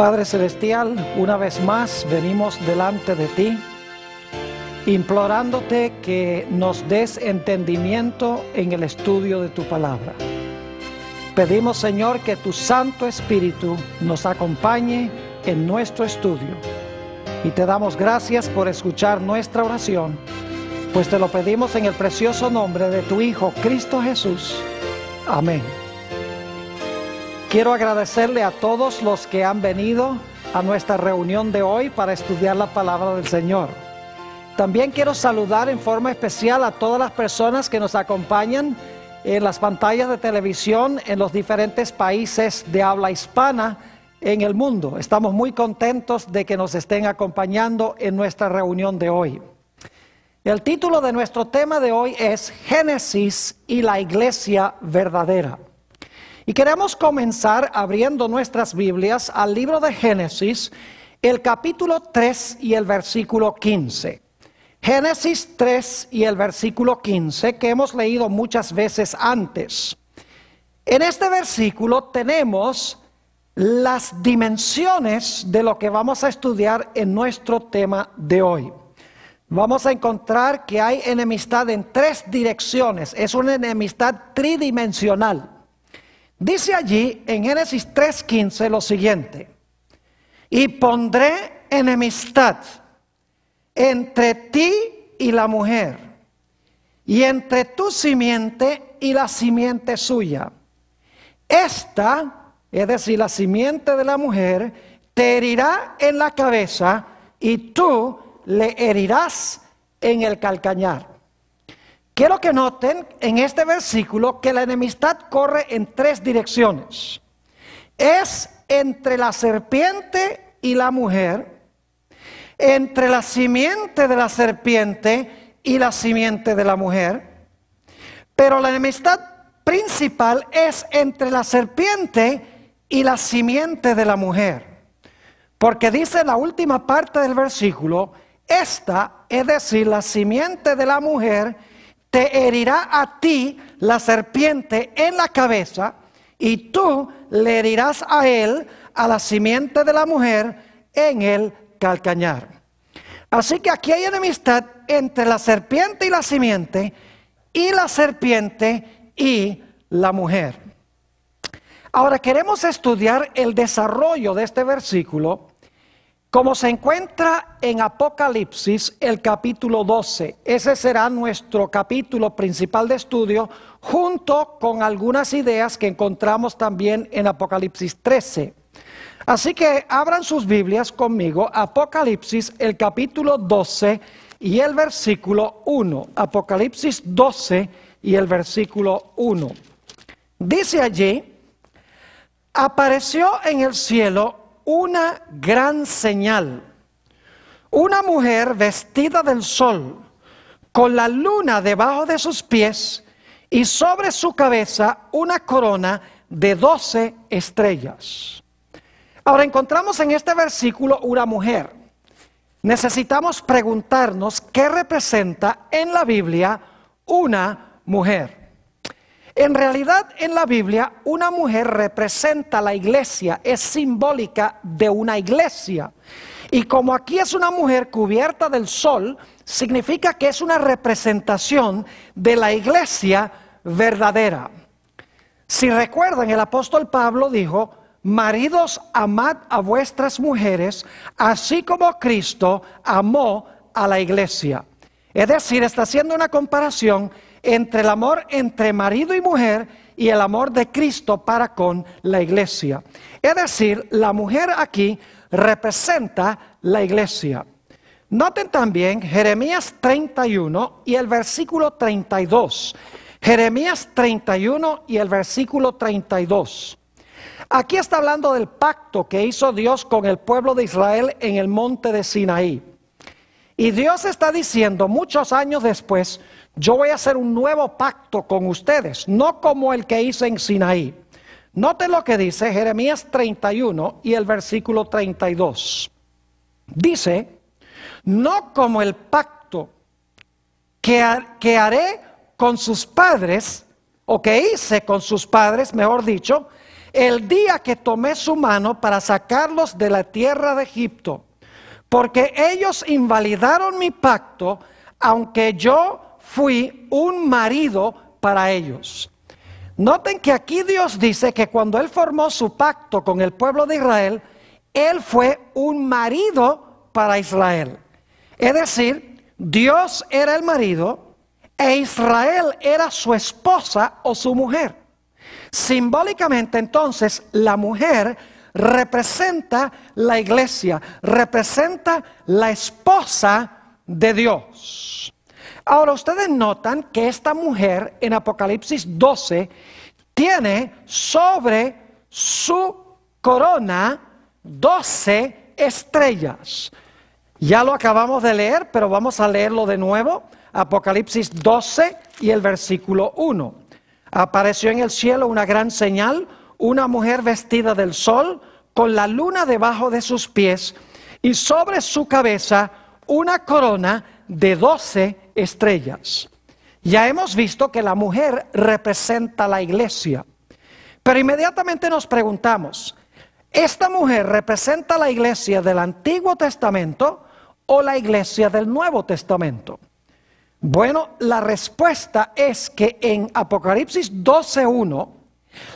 Padre Celestial, una vez más venimos delante de ti, implorándote que nos des entendimiento en el estudio de tu palabra. Pedimos, Señor, que tu Santo Espíritu nos acompañe en nuestro estudio. Y te damos gracias por escuchar nuestra oración, pues te lo pedimos en el precioso nombre de tu Hijo, Cristo Jesús. Amén. Quiero agradecerle a todos los que han venido a nuestra reunión de hoy para estudiar la palabra del Señor. También quiero saludar en forma especial a todas las personas que nos acompañan en las pantallas de televisión en los diferentes países de habla hispana en el mundo. Estamos muy contentos de que nos estén acompañando en nuestra reunión de hoy. El título de nuestro tema de hoy es Génesis y la Iglesia Verdadera. Y queremos comenzar abriendo nuestras Biblias al libro de Génesis, el capítulo 3 y el versículo 15. Génesis 3 y el versículo 15, que hemos leído muchas veces antes. En este versículo tenemos las dimensiones de lo que vamos a estudiar en nuestro tema de hoy. Vamos a encontrar que hay enemistad en tres direcciones. Es una enemistad tridimensional. Dice allí en Génesis 3:15 lo siguiente: y pondré enemistad entre ti y la mujer, y entre tu simiente y la simiente suya. Esta, es decir, la simiente de la mujer, te herirá en la cabeza, y tú le herirás en el calcañar. Quiero que noten en este versículo que la enemistad corre en tres direcciones. Es entre la serpiente y la mujer, entre la simiente de la serpiente y la simiente de la mujer, pero la enemistad principal es entre la serpiente y la simiente de la mujer, porque dice la última parte del versículo: esta, es decir, la simiente de la mujer, te herirá a ti, la serpiente, en la cabeza, y tú le herirás a él, a la simiente de la mujer, en el calcañar. Así que aquí hay enemistad entre la serpiente y la simiente, y la serpiente y la mujer. Ahora queremos estudiar el desarrollo de este versículo como se encuentra en Apocalipsis, el capítulo 12. Ese será nuestro capítulo principal de estudio, junto con algunas ideas que encontramos también en Apocalipsis 13. Así que abran sus Biblias conmigo, Apocalipsis, el capítulo 12 y el versículo 1. Apocalipsis 12 y el versículo 1. Dice allí: apareció en el cielo una gran señal, una mujer vestida del sol, con la luna debajo de sus pies, y sobre su cabeza una corona de 12 estrellas. Ahora encontramos en este versículo una mujer. Necesitamos preguntarnos qué representa en la Biblia una mujer. En realidad, en la Biblia, una mujer representa la iglesia, es simbólica de una iglesia. Y como aquí es una mujer cubierta del sol, significa que es una representación de la iglesia verdadera. Si recuerdan, el apóstol Pablo dijo: maridos, amad a vuestras mujeres, así como Cristo amó a la iglesia. Es decir, está haciendo una comparación entre el amor entre marido y mujer y el amor de Cristo para con la iglesia. Es decir, la mujer aquí representa la iglesia. Noten también Jeremías 31 y el versículo 32. Jeremías 31 y el versículo 32. Aquí está hablando del pacto que hizo Dios con el pueblo de Israel en el monte de Sinaí. Y Dios está diciendo, muchos años después: yo voy a hacer un nuevo pacto con ustedes, no como el que hice en Sinaí. Noten lo que dice Jeremías 31 y el versículo 32. Dice: no como el pacto que haré con sus padres, o que hice con sus padres, mejor dicho, el día que tomé su mano para sacarlos de la tierra de Egipto, porque ellos invalidaron mi pacto, aunque yo fui un marido para ellos. Noten que aquí Dios dice que cuando Él formó su pacto con el pueblo de Israel, Él fue un marido para Israel. Es decir, Dios era el marido e Israel era su esposa o su mujer. Simbólicamente, entonces, la mujer representa la iglesia, representa la esposa de Dios. Ahora, ustedes notan que esta mujer en Apocalipsis 12 tiene sobre su corona 12 estrellas. Ya lo acabamos de leer, pero vamos a leerlo de nuevo. Apocalipsis 12 y el versículo 1. Apareció en el cielo una gran señal, una mujer vestida del sol, con la luna debajo de sus pies, y sobre su cabeza una corona de 12 estrellas. Ya hemos visto que la mujer representa la iglesia, pero inmediatamente nos preguntamos, ¿esta mujer representa la iglesia del Antiguo Testamento o la iglesia del Nuevo Testamento? Bueno, la respuesta es que en Apocalipsis 12:1,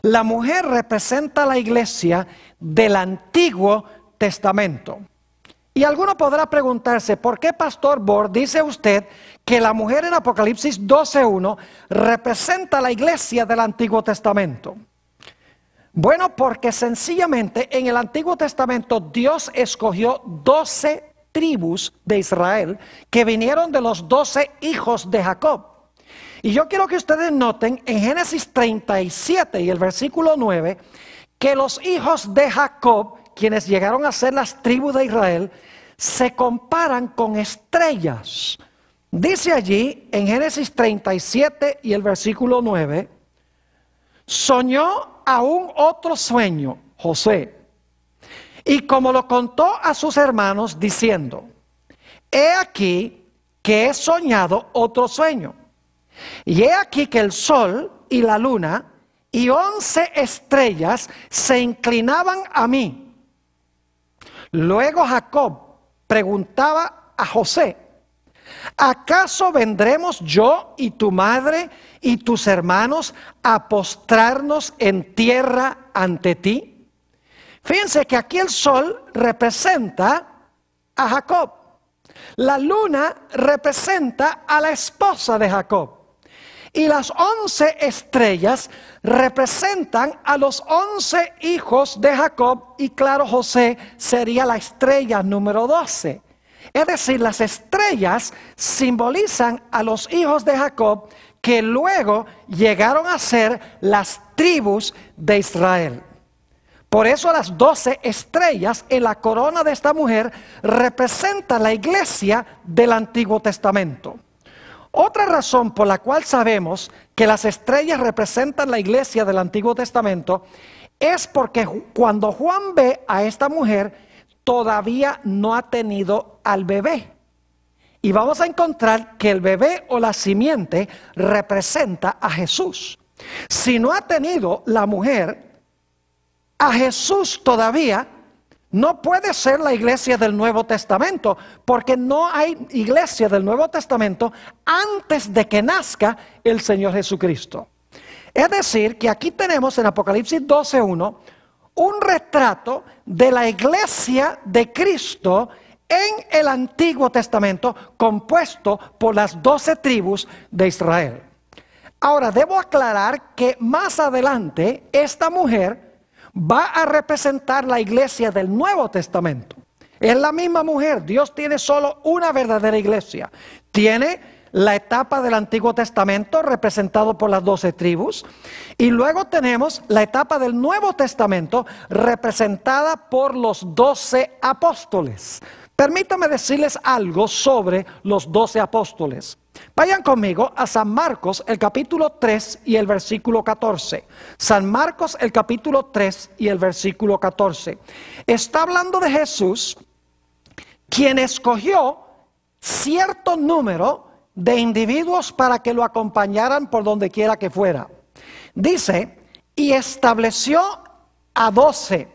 la mujer representa la iglesia del Antiguo Testamento. Y alguno podrá preguntarse, ¿por qué, Pastor Bor, dice usted que la mujer en Apocalipsis 12:1 representa la iglesia del Antiguo Testamento? Bueno, porque sencillamente en el Antiguo Testamento Dios escogió 12 tribus de Israel que vinieron de los 12 hijos de Jacob. Y yo quiero que ustedes noten en Génesis 37 y el versículo 9 que los hijos de Jacob, quienes llegaron a ser las tribus de Israel, se comparan con estrellas. Dice allí en Génesis 37 y el versículo 9, soñó aún otro sueño, José, y como lo contó a sus hermanos diciendo, he aquí que he soñado otro sueño, y he aquí que el sol y la luna y 11 estrellas se inclinaban a mí. Luego Jacob preguntaba a José, ¿acaso vendremos yo y tu madre y tus hermanos a postrarnos en tierra ante ti? Fíjense que aquí el sol representa a Jacob. La luna representa a la esposa de Jacob. Y las 11 estrellas representan a los 11 hijos de Jacob. Y claro, José sería la estrella número 12. Es decir, las estrellas simbolizan a los hijos de Jacob que luego llegaron a ser las tribus de Israel. Por eso las 12 estrellas en la corona de esta mujer representan la iglesia del Antiguo Testamento. Otra razón por la cual sabemos que las estrellas representan la iglesia del Antiguo Testamento es porque cuando Juan ve a esta mujer todavía no ha tenido al bebé. Y vamos a encontrar que el bebé o la simiente representa a Jesús. Si no ha tenido la mujer a Jesús todavía, no puede ser la iglesia del Nuevo Testamento, porque no hay iglesia del Nuevo Testamento antes de que nazca el Señor Jesucristo. Es decir, que aquí tenemos en Apocalipsis 12:1 un retrato de la iglesia de Cristo en el Antiguo Testamento, compuesto por las 12 tribus de Israel. Ahora, debo aclarar que más adelante esta mujer va a representar la iglesia del Nuevo Testamento. Es la misma mujer. Dios tiene solo una verdadera iglesia. Tiene la etapa del Antiguo Testamento representado por las 12 tribus, y luego tenemos la etapa del Nuevo Testamento representada por los 12 apóstoles. Permítame decirles algo sobre los 12 apóstoles. Vayan conmigo a San Marcos, el capítulo 3 y el versículo 14. San Marcos, el capítulo 3 y el versículo 14. Está hablando de Jesús, quien escogió cierto número de individuos para que lo acompañaran por donde quiera que fuera. Dice, y estableció a 12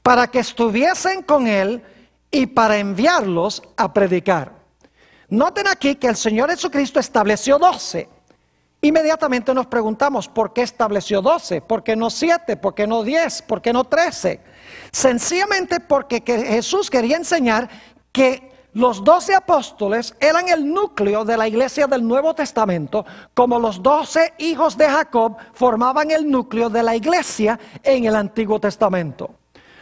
para que estuviesen con él y para enviarlos a predicar. Noten aquí que el Señor Jesucristo estableció 12. Inmediatamente nos preguntamos, ¿por qué estableció 12? ¿Por qué no 7? ¿Por qué no 10? ¿Por qué no 13? Sencillamente porque Jesús quería enseñar que los 12 apóstoles eran el núcleo de la iglesia del Nuevo Testamento, como los 12 hijos de Jacob formaban el núcleo de la iglesia en el Antiguo Testamento.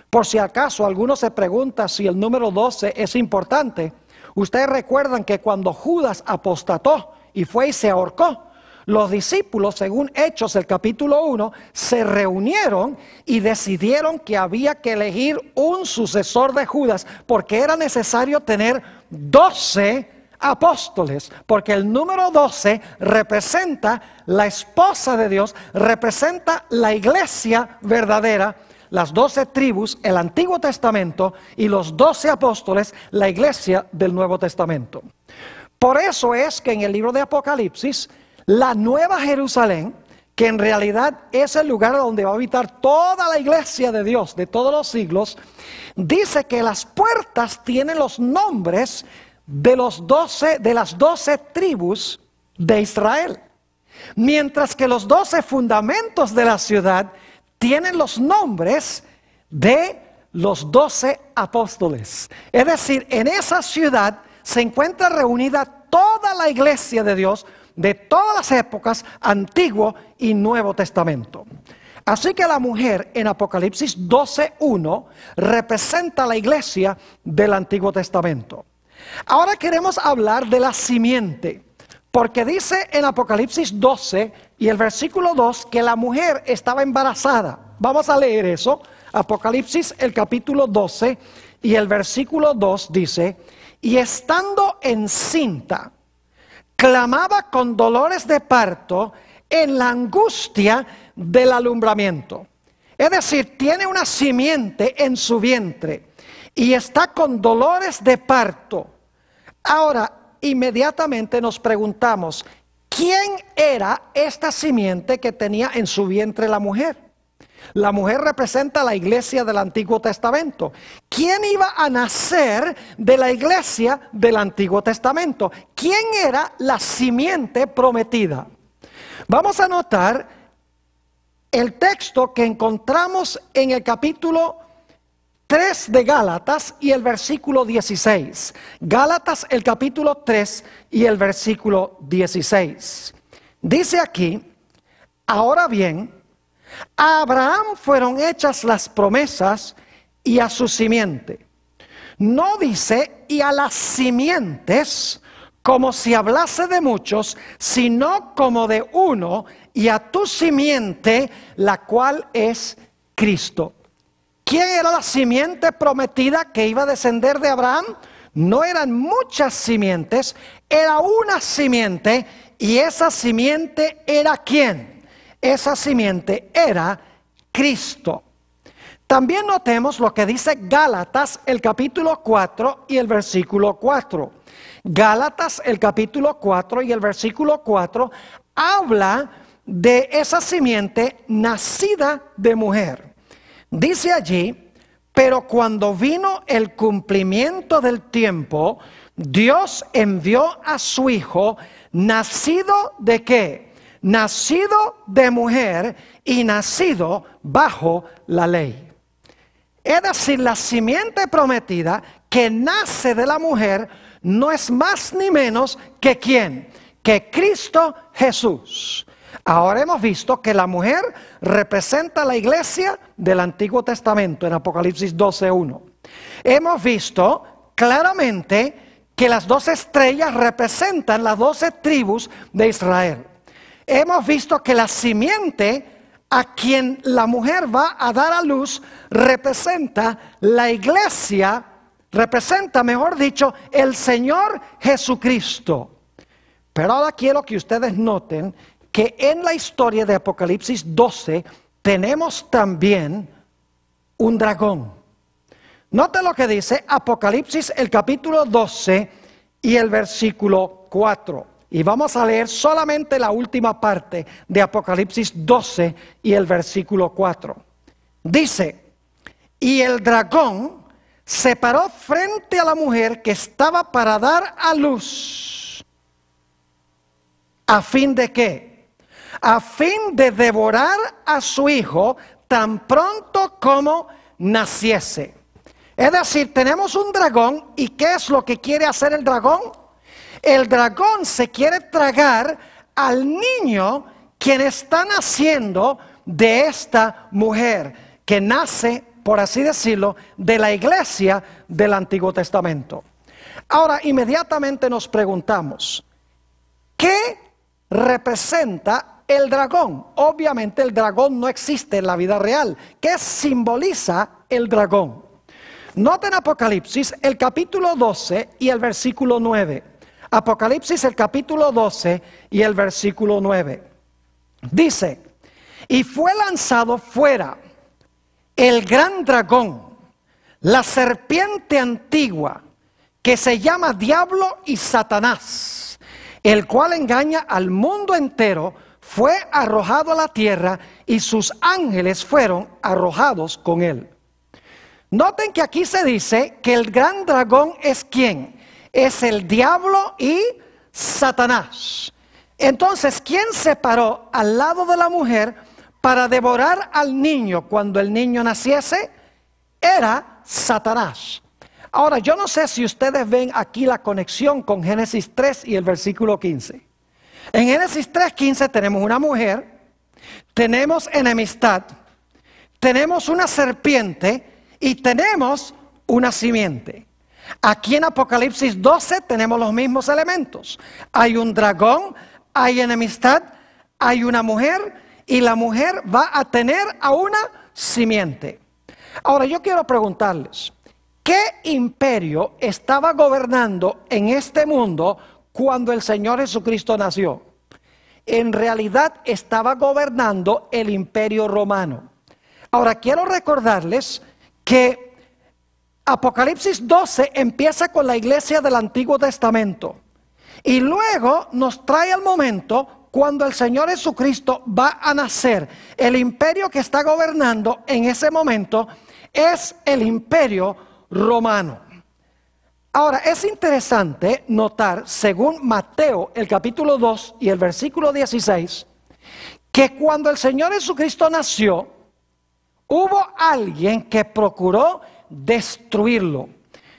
Por si acaso alguno se pregunta si el número 12 es importante, ustedes recuerdan que cuando Judas apostató y fue y se ahorcó, los discípulos, según Hechos el capítulo 1, se reunieron y decidieron que había que elegir un sucesor de Judas, porque era necesario tener 12 apóstoles, porque el número 12 representa la esposa de Dios, representa la iglesia verdadera, las 12 tribus, el Antiguo Testamento, y los 12 apóstoles, la iglesia del Nuevo Testamento. Por eso es que en el libro de Apocalipsis, la Nueva Jerusalén, que en realidad es el lugar donde va a habitar toda la iglesia de Dios de todos los siglos, dice que las puertas tienen los nombres de las 12 tribus de Israel, mientras que los 12 fundamentos de la ciudad tienen los nombres de los 12 apóstoles. Es decir, en esa ciudad se encuentra reunida toda la iglesia de Dios de todas las épocas, Antiguo y Nuevo Testamento. Así que la mujer en Apocalipsis 12:1 representa la iglesia del Antiguo Testamento. Ahora queremos hablar de la simiente, porque dice en Apocalipsis 12 y el versículo 2 que la mujer estaba embarazada. Vamos a leer eso. Apocalipsis el capítulo 12 y el versículo 2 dice: y estando encinta, clamaba con dolores de parto en la angustia del alumbramiento. Es decir, tiene una simiente en su vientre y está con dolores de parto. Ahora, inmediatamente nos preguntamos, ¿quién era esta simiente que tenía en su vientre la mujer? La mujer representa la iglesia del Antiguo Testamento. ¿Quién iba a nacer de la iglesia del Antiguo Testamento? ¿Quién era la simiente prometida? Vamos a notar el texto que encontramos en el capítulo 3 de Gálatas y el versículo 16. Gálatas el capítulo 3 y el versículo 16. Dice aquí: ahora bien, a Abraham fueron hechas las promesas y a su simiente. No dice y a las simientes como si hablase de muchos, sino como de uno, y a tu simiente, la cual es Cristo. ¿Quién era la simiente prometida que iba a descender de Abraham? No eran muchas simientes, era una simiente, y esa simiente era ¿quién? Esa simiente era Cristo. También notemos lo que dice Gálatas el capítulo 4 y el versículo 4. Gálatas el capítulo 4 y el versículo 4 habla de esa simiente nacida de mujer. Dice allí: pero cuando vino el cumplimiento del tiempo, Dios envió a su Hijo, nacido ¿de qué? Nacido de mujer y nacido bajo la ley. Es decir, la simiente prometida que nace de la mujer no es más ni menos que ¿quién? Que Cristo Jesús. Ahora hemos visto que la mujer representa la iglesia del Antiguo Testamento en Apocalipsis 12:1. Hemos visto claramente que las 12 estrellas representan las 12 tribus de Israel. Hemos visto que la simiente a quien la mujer va a dar a luz representa la iglesia, representa, mejor dicho, el Señor Jesucristo. Pero ahora quiero que ustedes noten que en la historia de Apocalipsis 12 tenemos también un dragón. Noten lo que dice Apocalipsis el capítulo 12 y el versículo 4. Y vamos a leer solamente la última parte de Apocalipsis 12 y el versículo 4. Dice, y el dragón se paró frente a la mujer que estaba para dar a luz. ¿A fin de qué? A fin de devorar a su hijo tan pronto como naciese. Es decir, tenemos un dragón, ¿y qué es lo que quiere hacer el dragón? El dragón se quiere tragar al niño quien está naciendo de esta mujer, que nace, por así decirlo, de la iglesia del Antiguo Testamento. Ahora, inmediatamente nos preguntamos, ¿qué representa el dragón? Obviamente el dragón no existe en la vida real. ¿Qué simboliza el dragón? Noten Apocalipsis, el capítulo 12 y el versículo 9. Apocalipsis, el capítulo 12 y el versículo 9. Dice, y fue lanzado fuera el gran dragón, la serpiente antigua, que se llama Diablo y Satanás, el cual engaña al mundo entero, fue arrojado a la tierra y sus ángeles fueron arrojados con él. Noten que aquí se dice que el gran dragón es ¿quién? Es el diablo y Satanás. Entonces, ¿quién se paró al lado de la mujer para devorar al niño cuando el niño naciese? Era Satanás. Ahora, yo no sé si ustedes ven aquí la conexión con Génesis 3 y el versículo 15. En Génesis 3:15 tenemos una mujer, tenemos enemistad, tenemos una serpiente y tenemos una simiente. Aquí en Apocalipsis 12 tenemos los mismos elementos. Hay un dragón, hay enemistad, hay una mujer y la mujer va a tener a una simiente. Ahora yo quiero preguntarles, ¿qué imperio estaba gobernando en este mundo cuando el Señor Jesucristo nació? En realidad estaba gobernando el imperio romano. Ahora quiero recordarles que Apocalipsis 12 empieza con la iglesia del Antiguo Testamento y luego nos trae al momento cuando el Señor Jesucristo va a nacer. El imperio que está gobernando en ese momento es el imperio romano. Ahora es interesante notar, según Mateo el capítulo 2 y el versículo 16, que cuando el Señor Jesucristo nació, hubo alguien que procuró destruirlo.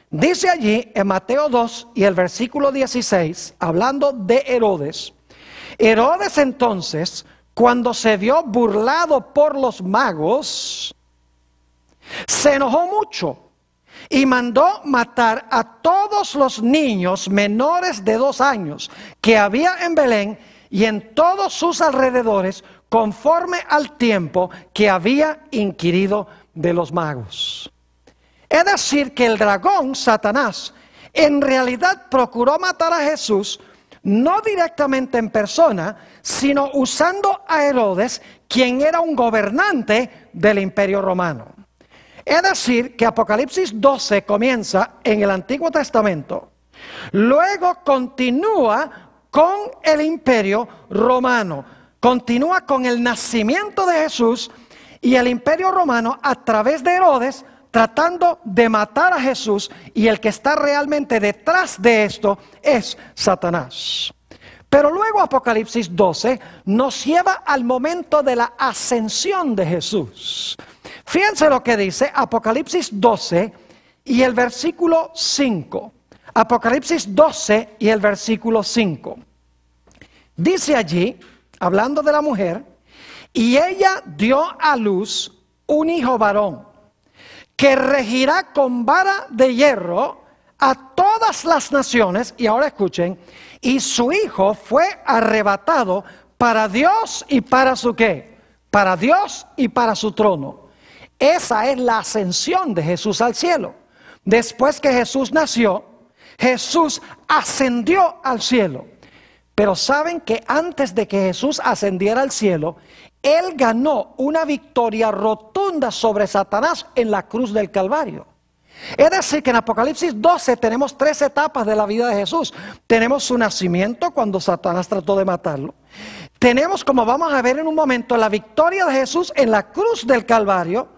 Dice allí en Mateo 2 y el versículo 16, hablando de Herodes. Herodes entonces, cuando se vio burlado por los magos, se enojó mucho y mandó matar a todos los niños menores de 2 años que había en Belén y en todos sus alrededores, conforme al tiempo que había inquirido de los magos. Es decir, que el dragón, Satanás, en realidad procuró matar a Jesús, no directamente en persona, sino usando a Herodes, quien era un gobernante del imperio romano. Es decir, que Apocalipsis 12 comienza en el Antiguo Testamento, luego continúa con el imperio romano, continúa con el nacimiento de Jesús y el imperio romano a través de Herodes, tratando de matar a Jesús, y el que está realmente detrás de esto es Satanás. Pero luego Apocalipsis 12 nos lleva al momento de la ascensión de Jesús. Fíjense lo que dice Apocalipsis 12 y el versículo 5. Apocalipsis 12 y el versículo 5. Dice allí, hablando de la mujer, y ella dio a luz un hijo varón, que regirá con vara de hierro a todas las naciones. Y ahora escuchen, y su hijo fue arrebatado para Dios y para su ¿qué? Para Dios y para su trono. Esa es la ascensión de Jesús al cielo. Después que Jesús nació, Jesús ascendió al cielo. Pero saben que antes de que Jesús ascendiera al cielo, Él ganó una victoria rotunda sobre Satanás en la cruz del Calvario. Es decir, que en Apocalipsis 12 tenemos 3 etapas de la vida de Jesús. Tenemos su nacimiento, cuando Satanás trató de matarlo. Tenemos, como vamos a ver en un momento, la victoria de Jesús en la cruz del Calvario.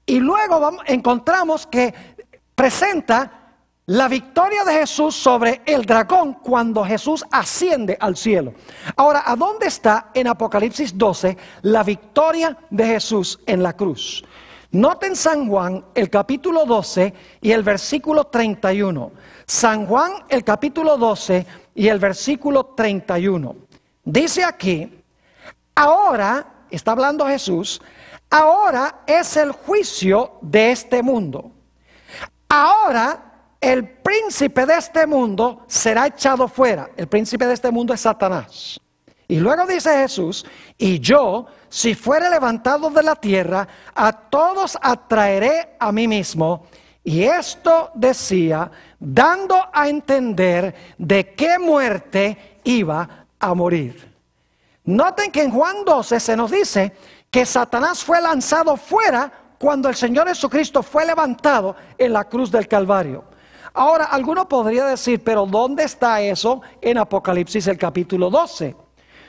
Y luego encontramos que presenta la victoria de Jesús sobre el dragón cuando Jesús asciende al cielo. Ahora, ¿a dónde está en Apocalipsis 12 la victoria de Jesús en la cruz? Noten San Juan el capítulo 12 y el versículo 31. San Juan el capítulo 12 y el versículo 31. Dice aquí, ahora, está hablando Jesús, ahora es el juicio de este mundo. Ahora el príncipe de este mundo será echado fuera. El príncipe de este mundo es Satanás. Y luego dice Jesús, y yo, si fuere levantado de la tierra, a todos atraeré a mí mismo. Y esto decía, dando a entender de qué muerte iba a morir. Noten que en Juan 12 se nos dice que Satanás fue lanzado fuera cuando el Señor Jesucristo fue levantado en la cruz del Calvario. Ahora, alguno podría decir, pero ¿dónde está eso en Apocalipsis el capítulo 12?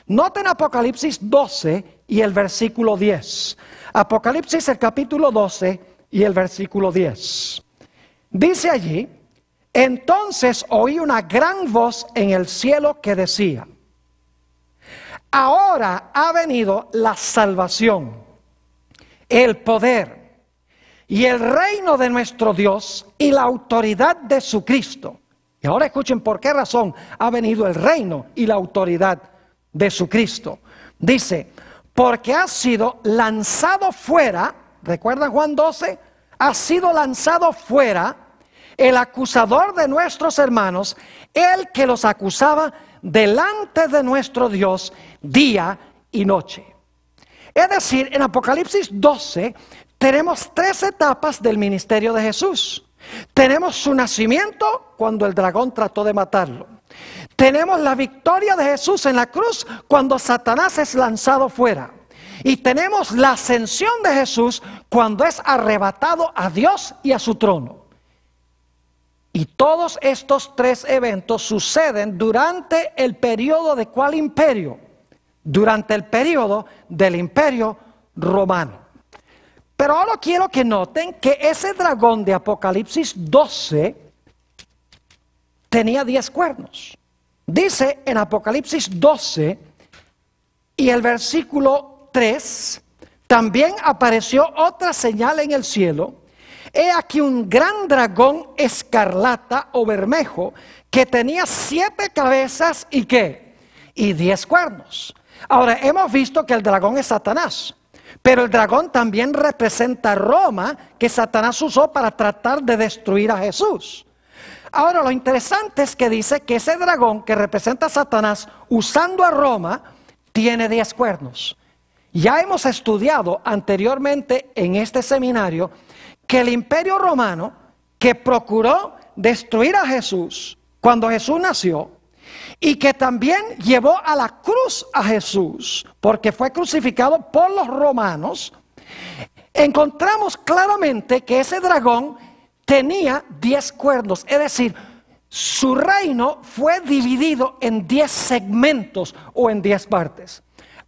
Noten Apocalipsis 12 y el versículo 10. Apocalipsis el capítulo 12 y el versículo 10. Dice allí, entonces oí una gran voz en el cielo que decía, ahora ha venido la salvación, el poder y el reino de nuestro Dios y la autoridad de su Cristo. Y ahora escuchen por qué razón ha venido el reino y la autoridad de su Cristo. Dice, porque ha sido lanzado fuera, ¿recuerdan Juan 12? Ha sido lanzado fuera el acusador de nuestros hermanos, el que los acusaba delante de nuestro Dios día y noche. Es decir, en Apocalipsis 12 tenemos tres etapas del ministerio de Jesús. Tenemos su nacimiento cuando el dragón trató de matarlo. Tenemos la victoria de Jesús en la cruz cuando Satanás es lanzado fuera. Y tenemos la ascensión de Jesús cuando es arrebatado a Dios y a su trono. Y todos estos tres eventos suceden durante el periodo de ¿cuál imperio? Durante el periodo del Imperio Romano. Pero ahora quiero que noten que ese dragón de Apocalipsis 12 tenía 10 cuernos. Dice en Apocalipsis 12 y el versículo 3, también apareció otra señal en el cielo. He aquí un gran dragón escarlata o bermejo que tenía 7 cabezas y ¿qué? Y 10 cuernos. Ahora hemos visto que el dragón es Satanás. Pero el dragón también representa a Roma, que Satanás usó para tratar de destruir a Jesús. Ahora lo interesante es que dice que ese dragón que representa a Satanás usando a Roma tiene 10 cuernos. Ya hemos estudiado anteriormente en este seminario que el Imperio Romano, que procuró destruir a Jesús cuando Jesús nació, y que también llevó a la cruz a Jesús, porque fue crucificado por los romanos, encontramos claramente que ese dragón tenía 10 cuernos, es decir, su reino fue dividido en 10 segmentos o en 10 partes.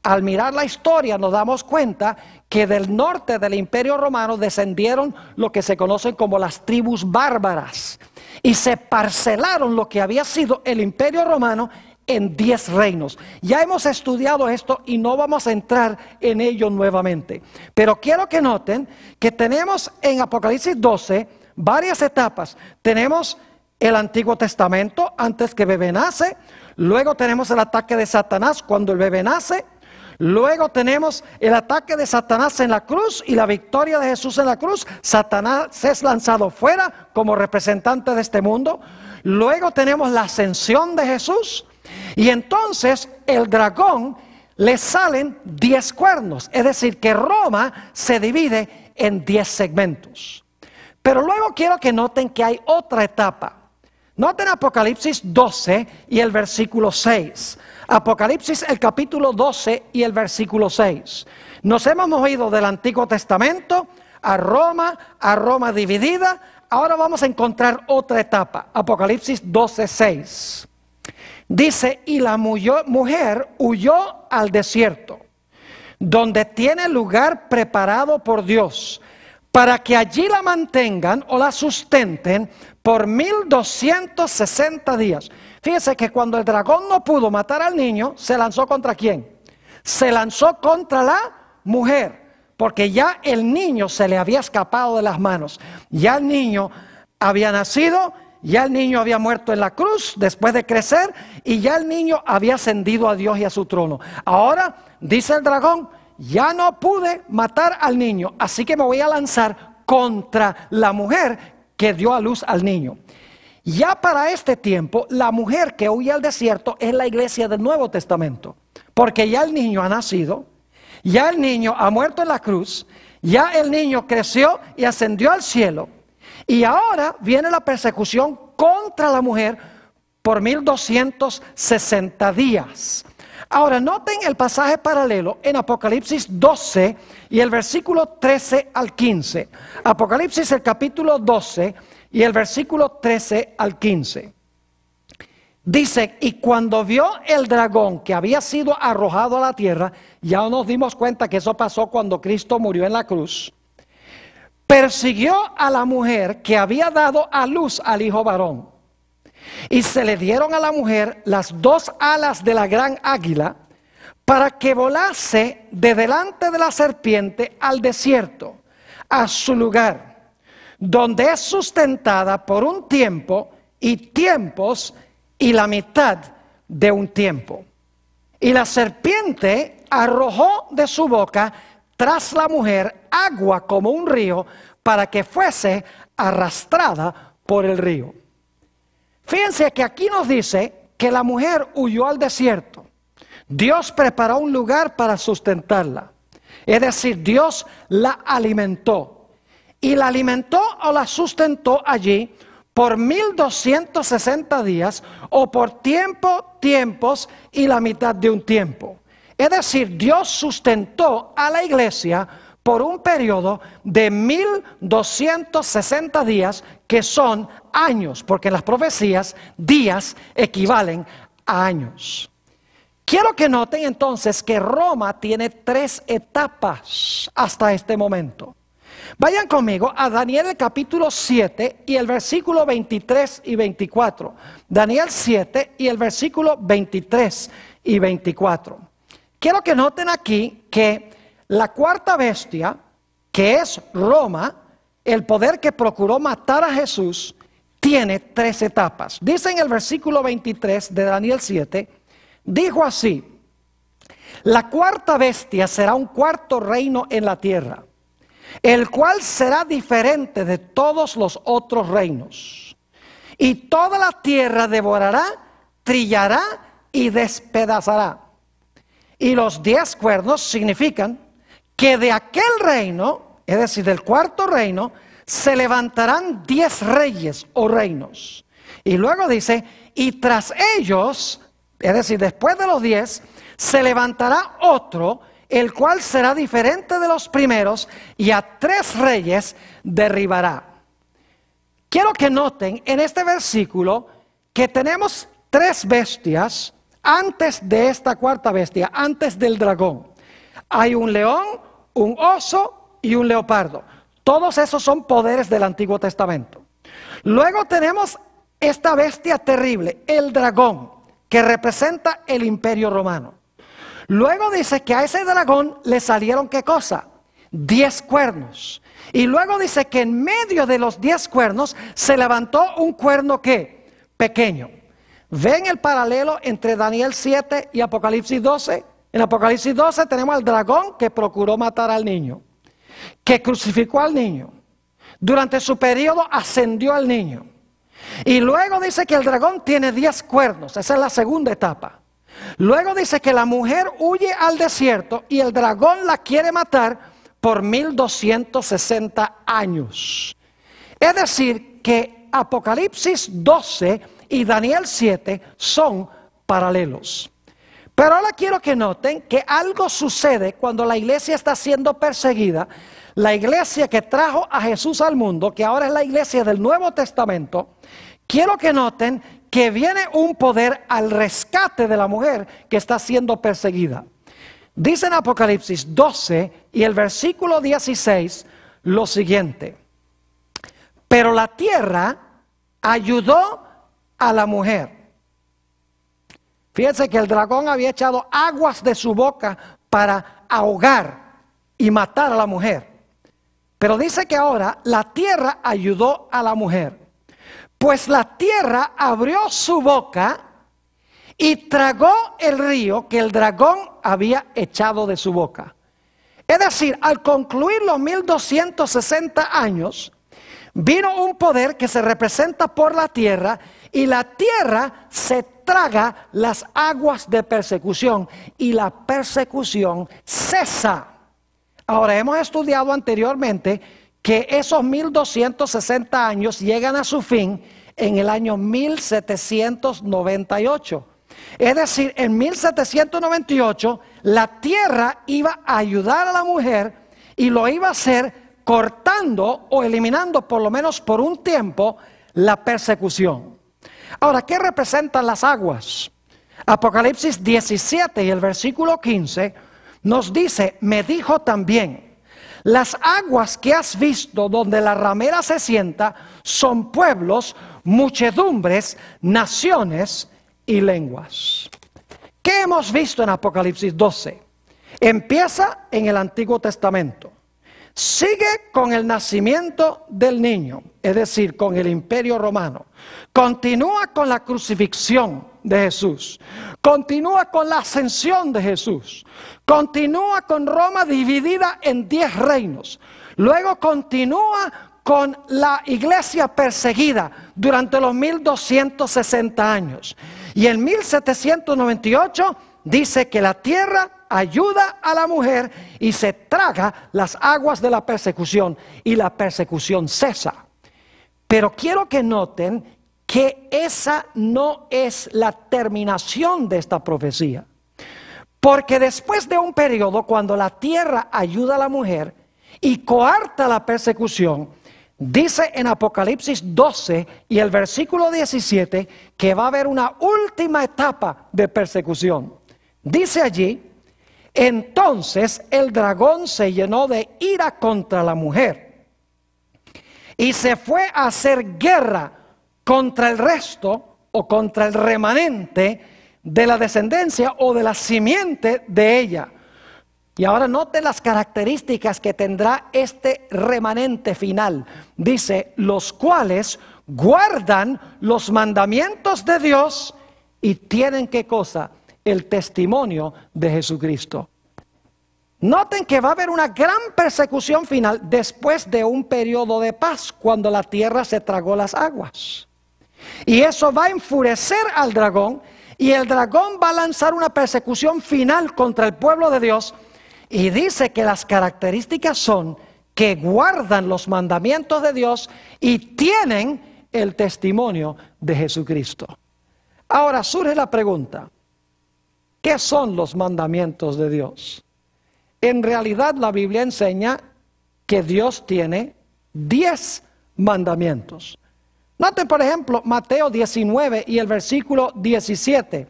Al mirar la historia nos damos cuenta que del norte del Imperio Romano descendieron lo que se conocen como las tribus bárbaras y se parcelaron lo que había sido el Imperio Romano en 10 reinos. Ya hemos estudiado esto y no vamos a entrar en ello nuevamente. Pero quiero que noten que tenemos en Apocalipsis 12 varias etapas. Tenemos el Antiguo Testamento antes que bebé nace, luego tenemos el ataque de Satanás cuando el bebé nace, luego tenemos el ataque de Satanás en la cruz y la victoria de Jesús en la cruz. Satanás es lanzado fuera como representante de este mundo. Luego tenemos la ascensión de Jesús. Y entonces el dragón le salen 10 cuernos. Es decir, que Roma se divide en 10 segmentos. Pero luego quiero que noten que hay otra etapa. Noten Apocalipsis 12 y el versículo 6. Apocalipsis el capítulo 12 y el versículo 6. Nos hemos movido del Antiguo Testamento a Roma dividida. Ahora vamos a encontrar otra etapa. Apocalipsis 12, 6. Dice, y la mujer huyó al desierto, donde tiene lugar preparado por Dios, para que allí la mantengan o la sustenten por 1260 días. Fíjense que cuando el dragón no pudo matar al niño, ¿se lanzó contra quién? Se lanzó contra la mujer, porque ya el niño se le había escapado de las manos. Ya el niño había nacido, ya el niño había muerto en la cruz después de crecer, y ya el niño había ascendido a Dios y a su trono. Ahora, dice el dragón, ya no pude matar al niño, así que me voy a lanzar contra la mujer que dio a luz al niño. Ya para este tiempo, la mujer que huye al desierto es la iglesia del Nuevo Testamento, porque ya el niño ha nacido, ya el niño ha muerto en la cruz, ya el niño creció y ascendió al cielo, y ahora viene la persecución contra la mujer por 1260 días. Ahora noten el pasaje paralelo en Apocalipsis 12 y el versículo 13 al 15. Apocalipsis el capítulo 12 y el versículo 13 al 15. Dice, y cuando vio el dragón que había sido arrojado a la tierra, ya nos dimos cuenta que eso pasó cuando Cristo murió en la cruz, persiguió a la mujer que había dado a luz al hijo varón. Y se le dieron a la mujer las dos alas de la gran águila para que volase de delante de la serpiente al desierto, a su lugar, donde es sustentada por un tiempo y tiempos y la mitad de un tiempo. Y la serpiente arrojó de su boca tras la mujer agua como un río para que fuese arrastrada por el río. Fíjense que aquí nos dice que la mujer huyó al desierto. Dios preparó un lugar para sustentarla. Es decir, Dios la alimentó. Y la alimentó o la sustentó allí por 1260 días o por tiempos y la mitad de un tiempo. Es decir, Dios sustentó a la iglesia por un periodo de 1260 días, que son años, porque en las profecías días equivalen a años. Quiero que noten entonces que Roma tiene 3 etapas hasta este momento. Vayan conmigo a Daniel el capítulo 7 y el versículo 23 y 24. Daniel 7 y el versículo 23 y 24. Quiero que noten aquí que la cuarta bestia, que es Roma, el poder que procuró matar a Jesús, tiene 3 etapas. Dice en el versículo 23 de Daniel 7, dijo así: la cuarta bestia será un cuarto reino en la tierra, el cual será diferente de todos los otros reinos. Y toda la tierra devorará, trillará y despedazará. Y los 10 cuernos significan que de aquel reino, es decir, del cuarto reino, se levantarán 10 reyes o reinos. Y luego dice, y tras ellos, es decir, después de los 10, se levantará otro, el cual será diferente de los primeros, y a 3 reyes derribará. Quiero que noten en este versículo que tenemos 3 bestias antes de esta cuarta bestia, antes del dragón. Hay un león, un oso y un leopardo. Todos esos son poderes del Antiguo Testamento. Luego tenemos esta bestia terrible, el dragón, que representa el Imperio Romano. Luego dice que a ese dragón le salieron, ¿qué cosa? 10 cuernos. Y luego dice que en medio de los 10 cuernos se levantó un cuerno, ¿qué? Pequeño. ¿Ven el paralelo entre Daniel 7 y Apocalipsis 12? En Apocalipsis 12 tenemos al dragón que procuró matar al niño, que crucificó al niño. Durante su periodo ascendió al niño. Y luego dice que el dragón tiene 10 cuernos. Esa es la segunda etapa. Luego dice que la mujer huye al desierto y el dragón la quiere matar por 1260 años. Es decir, que Apocalipsis 12 y Daniel 7 son paralelos. Pero ahora quiero que noten que algo sucede cuando la iglesia está siendo perseguida. La iglesia que trajo a Jesús al mundo, que ahora es la iglesia del Nuevo Testamento, quiero que noten que viene un poder al rescate de la mujer que está siendo perseguida. Dice en Apocalipsis 12 y el versículo 16, lo siguiente: pero la tierra ayudó a la mujer. Fíjense que el dragón había echado aguas de su boca para ahogar y matar a la mujer. Pero dice que ahora la tierra ayudó a la mujer. Pues la tierra abrió su boca y tragó el río que el dragón había echado de su boca. Es decir, al concluir los 1260 años, vino un poder que se representa por la tierra, y la tierra se traga las aguas de persecución y la persecución cesa. Ahora, hemos estudiado anteriormente que esos 1260 años llegan a su fin en el año 1798. Es decir, en 1798 la tierra iba a ayudar a la mujer, y lo iba a hacer cortando o eliminando, por lo menos por un tiempo, la persecución. Ahora, ¿qué representan las aguas? Apocalipsis 17 y el versículo 15 nos dice: me dijo también, las aguas que has visto donde la ramera se sienta son pueblos, muchedumbres, naciones y lenguas. ¿Qué hemos visto en Apocalipsis 12? Empieza en el Antiguo Testamento. Sigue con el nacimiento del niño, es decir, con el Imperio Romano. Continúa con la crucifixión de Jesús. Continúa con la ascensión de Jesús. Continúa con Roma dividida en 10 reinos. Luego continúa con la iglesia perseguida durante los 1260 años. Y en 1798 dice que la tierra ayuda a la mujer y se traga las aguas de la persecución, y la persecución cesa. Pero quiero que noten que esa no es la terminación de esta profecía. Porque después de un periodo, cuando la tierra ayuda a la mujer y coarta la persecución, dice en Apocalipsis 12 y el versículo 17 que va a haber una última etapa de persecución. Dice allí: entonces el dragón se llenó de ira contra la mujer y se fue a hacer guerra contra el resto, o contra el remanente de la descendencia o de la simiente de ella. Y ahora note las características que tendrá este remanente final. Dice: los cuales guardan los mandamientos de Dios y tienen, ¿qué cosa? El testimonio de Jesucristo. Noten que va a haber una gran persecución final después de un periodo de paz, cuando la tierra se tragó las aguas. Y eso va a enfurecer al dragón, y el dragón va a lanzar una persecución final contra el pueblo de Dios. Y dice que las características son que guardan los mandamientos de Dios y tienen el testimonio de Jesucristo. Ahora surge la pregunta: ¿qué son los mandamientos de Dios? En realidad la Biblia enseña que Dios tiene 10 mandamientos. Noten, por ejemplo, Mateo 19 y el versículo 17.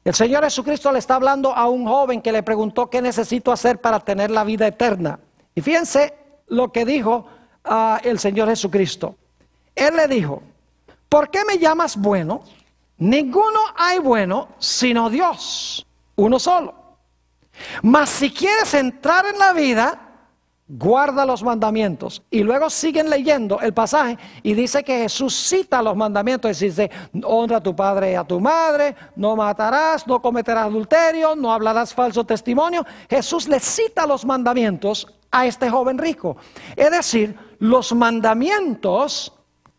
El Señor Jesucristo le está hablando a un joven que le preguntó: ¿qué necesito hacer para tener la vida eterna? Y fíjense lo que dijo el Señor Jesucristo. Él le dijo: ¿por qué me llamas bueno? Ninguno hay bueno sino Dios, uno solo. Mas si quieres entrar en la vida, guarda los mandamientos. Y luego siguen leyendo el pasaje y dice que Jesús cita los mandamientos. Y dice: honra a tu padre y a tu madre, no matarás, no cometerás adulterio, no hablarás falso testimonio. Jesús le cita los mandamientos a este joven rico. Es decir, los mandamientos,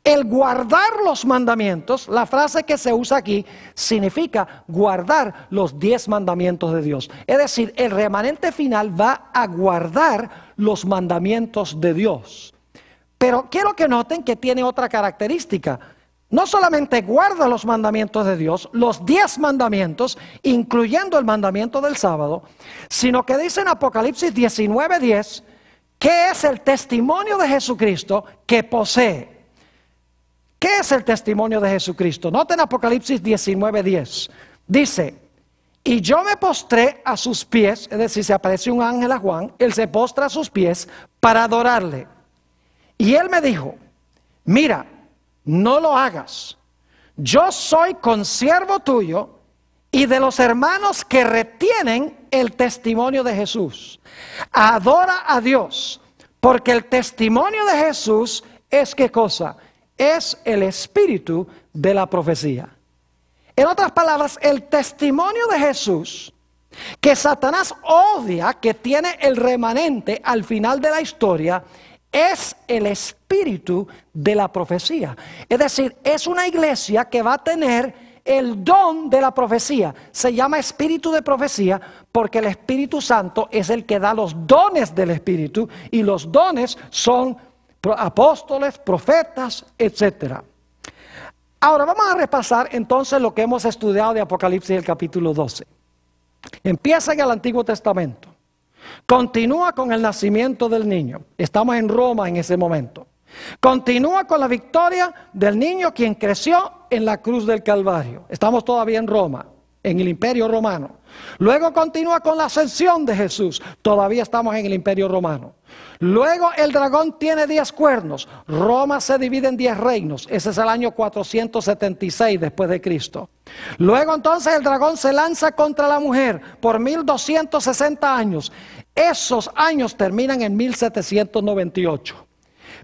el guardar los mandamientos, la frase que se usa aquí significa guardar los 10 mandamientos de Dios. Es decir, el remanente final va a guardar los mandamientos de Dios. Pero quiero que noten que tiene otra característica. No solamente guarda los mandamientos de Dios, los 10 mandamientos, incluyendo el mandamiento del sábado, sino que dice en Apocalipsis 19:10 que es el testimonio de Jesucristo que posee. ¿Qué es el testimonio de Jesucristo? Noten Apocalipsis 19:10. Dice: y yo me postré a sus pies, es decir, se apareció un ángel a Juan, él se postra a sus pies para adorarle. Y él me dijo, mira, no lo hagas. Yo soy consiervo tuyo y de los hermanos que retienen el testimonio de Jesús. Adora a Dios, porque el testimonio de Jesús es ¿qué cosa? Es el espíritu de la profecía. En otras palabras, el testimonio de Jesús, que Satanás odia, que tiene el remanente al final de la historia, es el espíritu de la profecía. Es decir, es una iglesia que va a tener el don de la profecía. Se llama espíritu de profecía porque el Espíritu Santo es el que da los dones del espíritu, y los dones son apóstoles, profetas, etc. Ahora vamos a repasar entonces lo que hemos estudiado de Apocalipsis, el capítulo 12. Empieza en el Antiguo Testamento. Continúa con el nacimiento del niño. Estamos en Roma en ese momento. Continúa con la victoria del niño quien creció en la cruz del Calvario. Estamos todavía en Roma, en el Imperio Romano. Luego continúa con la ascensión de Jesús. Todavía estamos en el Imperio Romano. Luego el dragón tiene 10 cuernos. Roma se divide en 10 reinos. Ese es el año 476 después de Cristo. Luego entonces el dragón se lanza contra la mujer por 1260 años. Esos años terminan en 1798.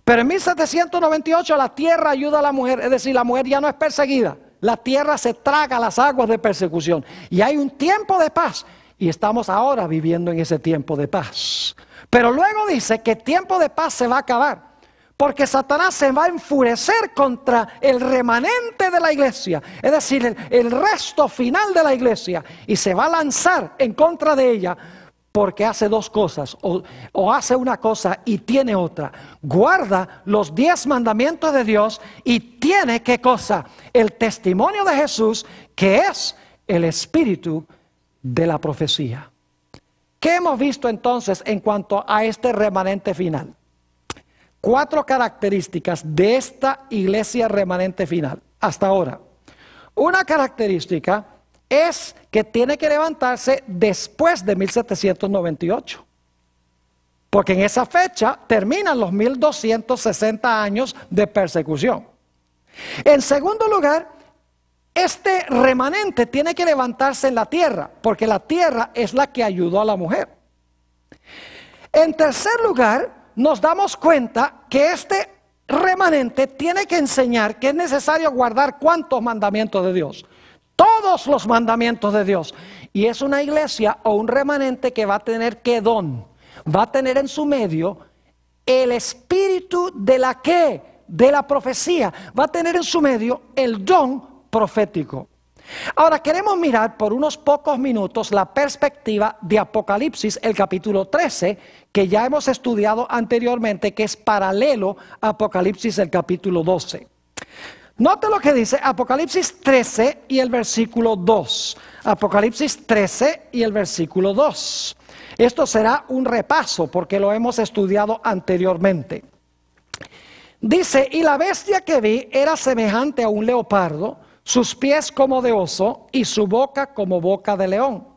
Pero en 1798 la tierra ayuda a la mujer, es decir, la mujer ya no es perseguida. La tierra se traga las aguas de persecución y hay un tiempo de paz, y estamos ahora viviendo en ese tiempo de paz. Pero luego dice que el tiempo de paz se va a acabar, porque Satanás se va a enfurecer contra el remanente de la iglesia, es decir, el resto final de la iglesia, y se va a lanzar en contra de ella, porque hace dos cosas, o hace una cosa y tiene otra. Guarda los 10 mandamientos de Dios y tiene, ¿qué cosa? El testimonio de Jesús, que es el espíritu de la profecía. ¿Qué hemos visto entonces en cuanto a este remanente final? 4 características de esta iglesia remanente final hasta ahora. Una característica es que tiene que levantarse después de 1798. Porque en esa fecha terminan los 1260 años de persecución. En segundo lugar, este remanente tiene que levantarse en la tierra, porque la tierra es la que ayudó a la mujer. En tercer lugar, nos damos cuenta que este remanente tiene que enseñar que es necesario guardar ¿cuántos mandamientos de Dios? Todos los mandamientos de Dios. Y es una iglesia o un remanente que va a tener ¿qué don? Va a tener en su medio el espíritu de la ¿qué? De la profecía. Va a tener en su medio el don profético. Ahora queremos mirar por unos pocos minutos la perspectiva de Apocalipsis, el capítulo 13, que ya hemos estudiado anteriormente, que es paralelo a Apocalipsis, el capítulo 12. Note lo que dice Apocalipsis 13 y el versículo 2. Apocalipsis 13 y el versículo 2. Esto será un repaso porque lo hemos estudiado anteriormente. Dice, y la bestia que vi era semejante a un leopardo, sus pies como de oso y su boca como boca de león.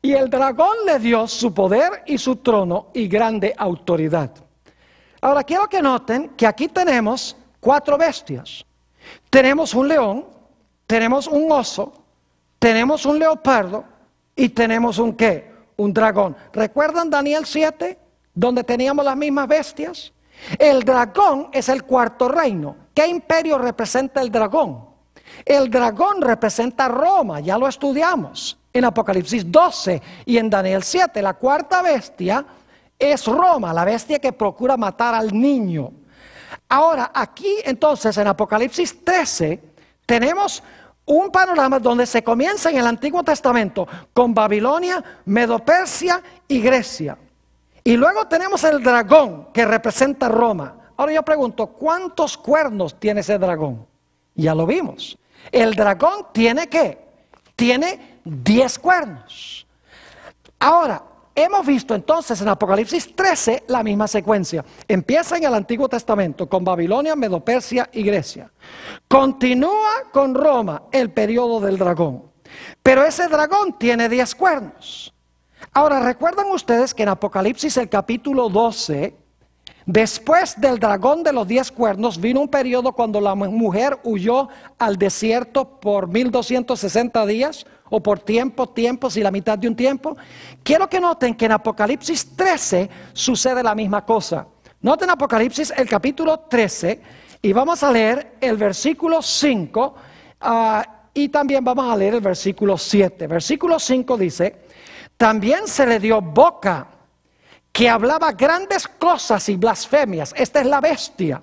Y el dragón le dio su poder y su trono y grande autoridad. Ahora quiero que noten que aquí tenemos 4 bestias. Tenemos un león, tenemos un oso, tenemos un leopardo y tenemos un ¿qué? Un dragón. ¿Recuerdan Daniel 7? Donde teníamos las mismas bestias. El dragón es el 4º reino. ¿Qué imperio representa el dragón? El dragón representa Roma, ya lo estudiamos en Apocalipsis 12 y en Daniel 7. La 4ª bestia es Roma, la bestia que procura matar al niño. Ahora, aquí entonces en Apocalipsis 13 tenemos un panorama donde se comienza en el Antiguo Testamento con Babilonia, Medo-Persia y Grecia. Y luego tenemos el dragón que representa Roma. Ahora yo pregunto, ¿cuántos cuernos tiene ese dragón? Ya lo vimos. El dragón tiene ¿qué? Tiene 10 cuernos. Ahora, hemos visto entonces en Apocalipsis 13 la misma secuencia. Empieza en el Antiguo Testamento con Babilonia, Medo-Persia y Grecia. Continúa con Roma el periodo del dragón. Pero ese dragón tiene 10 cuernos. Ahora, ¿recuerdan ustedes que en Apocalipsis el capítulo 12 Después del dragón de los 10 cuernos vino un periodo cuando la mujer huyó al desierto por 1260 días o por tiempos y la mitad de un tiempo. Quiero que noten que en Apocalipsis 13 sucede la misma cosa. Noten Apocalipsis el capítulo 13 y vamos a leer el versículo 5 y también vamos a leer el versículo 7. Versículo 5 dice: también se le dio boca que hablaba grandes cosas y blasfemias. Esta es la bestia.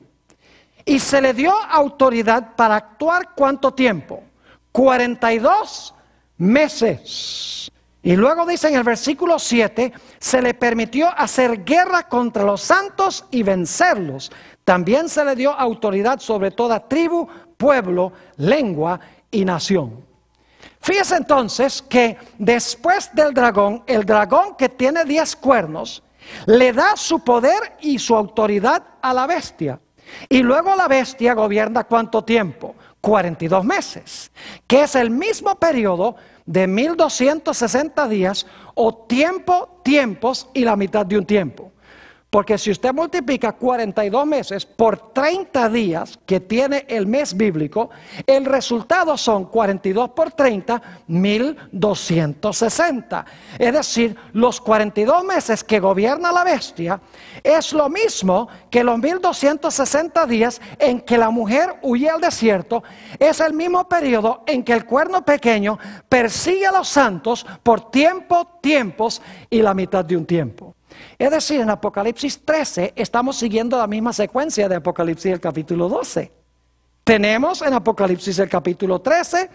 Y se le dio autoridad para actuar ¿cuánto tiempo? 42 meses. Y luego dice en el versículo 7, se le permitió hacer guerra contra los santos y vencerlos. También se le dio autoridad sobre toda tribu, pueblo, lengua y nación. Fíjese entonces que después del dragón, el dragón que tiene 10 cuernos, le da su poder y su autoridad a la bestia. Y luego la bestia gobierna ¿cuánto tiempo? 42 meses, que es el mismo periodo de 1260 días o tiempos y la mitad de un tiempo. Porque si usted multiplica 42 meses por 30 días que tiene el mes bíblico, el resultado son 42 por 30, 1260. Es decir, los 42 meses que gobierna la bestia es lo mismo que los 1260 días en que la mujer huye al desierto. Es el mismo periodo en que el cuerno pequeño persigue a los santos por tiempos y la mitad de un tiempo. Es decir, en Apocalipsis 13 estamos siguiendo la misma secuencia de Apocalipsis el capítulo 12. Tenemos en Apocalipsis el capítulo 13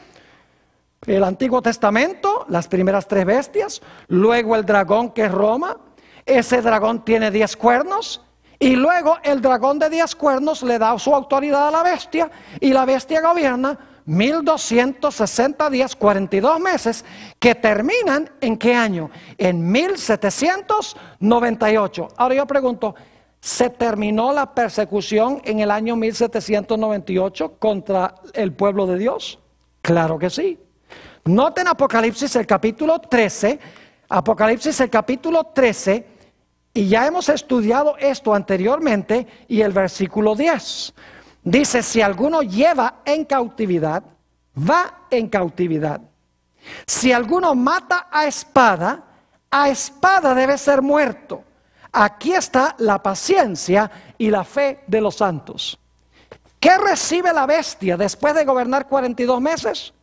el Antiguo Testamento, las primeras 3 bestias, luego el dragón que es Roma. Ese dragón tiene 10 cuernos y luego el dragón de 10 cuernos le da su autoridad a la bestia y la bestia gobierna 1260 días, 42 meses, que terminan ¿en qué año? En 1798. Ahora yo pregunto, ¿se terminó la persecución en el año 1798 contra el pueblo de Dios? Claro que sí. Noten Apocalipsis el capítulo 13, Apocalipsis el capítulo 13, y ya hemos estudiado esto anteriormente, y el versículo 10. Dice, si alguno lleva en cautividad, va en cautividad. Si alguno mata a espada debe ser muerto. Aquí está la paciencia y la fe de los santos. ¿Qué recibe la bestia después de gobernar 42 meses?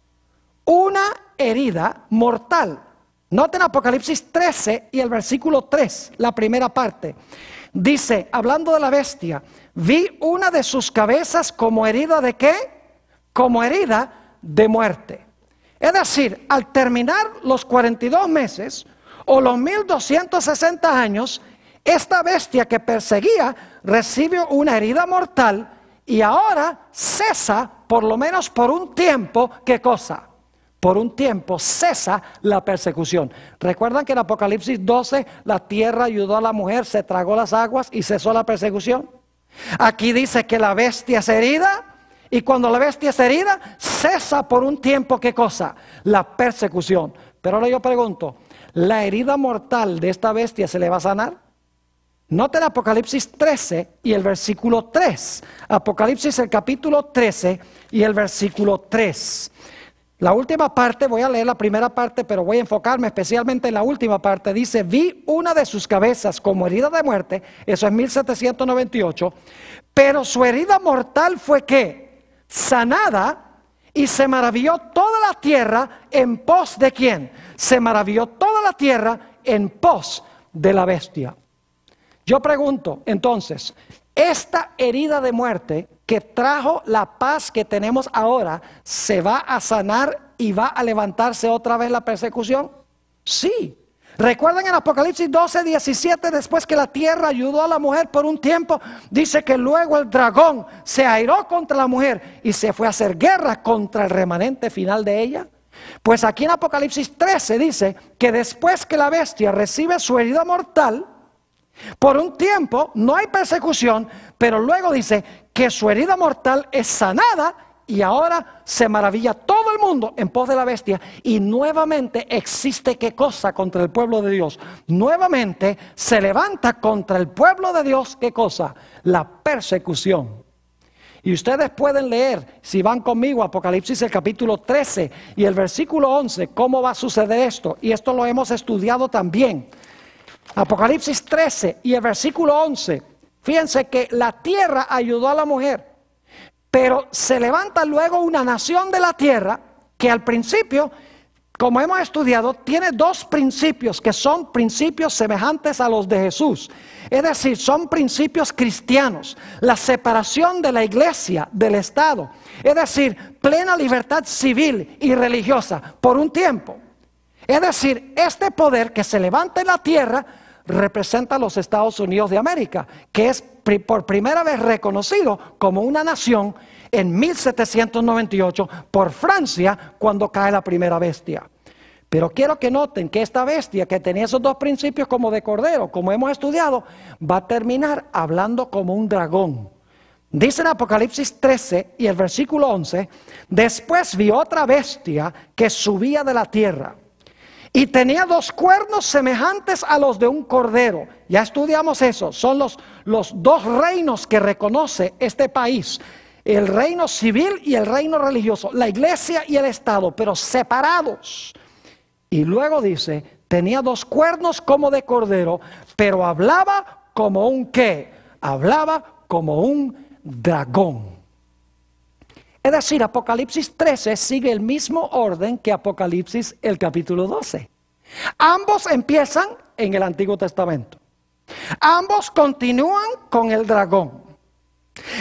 Una herida mortal. Noten Apocalipsis 13 y el versículo 3, la primera parte. Dice, hablando de la bestia, vi una de sus cabezas como herida ¿de qué? Como herida de muerte. Es decir, al terminar los 42 meses o los 1260 años, esta bestia que perseguía recibe una herida mortal y ahora cesa, por lo menos por un tiempo, ¿qué cosa? Por un tiempo cesa la persecución. ¿Recuerdan que en Apocalipsis 12 la tierra ayudó a la mujer, se tragó las aguas y cesó la persecución? Aquí dice que la bestia es herida y cuando la bestia es herida cesa por un tiempo, ¿qué cosa? La persecución. Pero ahora yo pregunto, ¿la herida mortal de esta bestia se le va a sanar? Noten Apocalipsis 13 y el versículo 3. Apocalipsis el capítulo 13 y el versículo 3. La última parte, voy a leer la primera parte, pero voy a enfocarme especialmente en la última parte. Dice, vi una de sus cabezas como herida de muerte, eso es 1798, pero su herida mortal fue ¿qué? Sanada, y se maravilló toda la tierra en pos de ¿quién? Se maravilló toda la tierra en pos de la bestia. Yo pregunto, entonces, esta herida de muerte que trajo la paz que tenemos ahora, ¿se va a sanar y va a levantarse otra vez la persecución? Sí. ¿Recuerdan en Apocalipsis 12, 17, después que la tierra ayudó a la mujer por un tiempo, dice que luego el dragón se airó contra la mujer y se fue a hacer guerra contra el remanente final de ella? Pues aquí en Apocalipsis 13 dice que después que la bestia recibe su herida mortal, por un tiempo no hay persecución, pero luego dice que su herida mortal es sanada y ahora se maravilla todo el mundo en pos de la bestia. Y nuevamente existe ¿qué cosa? Contra el pueblo de Dios. Nuevamente se levanta contra el pueblo de Dios ¿qué cosa? La persecución. Y ustedes pueden leer, si van conmigo, Apocalipsis el capítulo 13 y el versículo 11, cómo va a suceder esto. Y esto lo hemos estudiado también. Apocalipsis 13 y el versículo 11. Fíjense que la tierra ayudó a la mujer, pero se levanta luego una nación de la tierra que al principio, como hemos estudiado, tiene dos principios que son principios semejantes a los de Jesús. Es decir, son principios cristianos. La separación de la iglesia del Estado. Es decir, plena libertad civil y religiosa por un tiempo. Es decir, este poder que se levanta en la tierra representa a los Estados Unidos de América, que es por primera vez reconocido como una nación en 1798 por Francia cuando cae la primera bestia. Pero quiero que noten que esta bestia que tenía esos dos principios como de cordero, como hemos estudiado, va a terminar hablando como un dragón. Dice en Apocalipsis 13 y el versículo 11, después vi otra bestia que subía de la tierra y tenía dos cuernos semejantes a los de un cordero. Ya estudiamos eso, son los dos reinos que reconoce este país. El reino civil y el reino religioso, la iglesia y el Estado, pero separados. Y luego dice, tenía dos cuernos como de cordero, pero hablaba como un ¿qué? Hablaba como un dragón. Es decir, Apocalipsis 13 sigue el mismo orden que Apocalipsis el capítulo 12. Ambos empiezan en el Antiguo Testamento. Ambos continúan con el dragón.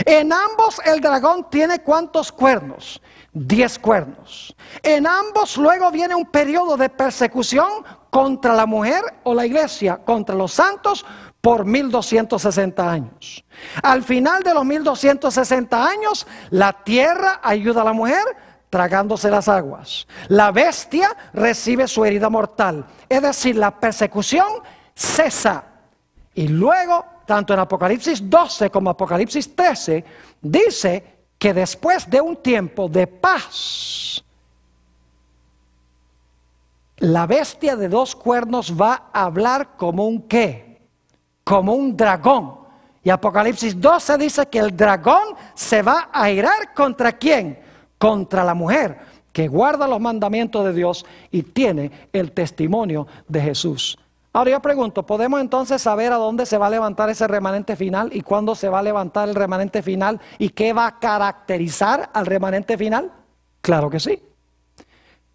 En ambos el dragón tiene ¿cuántos cuernos? 10 cuernos. En ambos luego viene un periodo de persecución contra la mujer o la iglesia, contra los santos por 1260 años. Al final de los 1260 años, la tierra ayuda a la mujer tragándose las aguas. La bestia recibe su herida mortal. Es decir, la persecución cesa. Y luego, tanto en Apocalipsis 12 como Apocalipsis 13, dice que después de un tiempo de paz, la bestia de dos cuernos va a hablar como un ¿qué? Como un dragón. Y Apocalipsis 12 dice que el dragón se va a irar ¿contra quién? Contra la mujer que guarda los mandamientos de Dios y tiene el testimonio de Jesús. Ahora yo pregunto, ¿podemos entonces saber a dónde se va a levantar ese remanente final y cuándo se va a levantar el remanente final y qué va a caracterizar al remanente final? Claro que sí.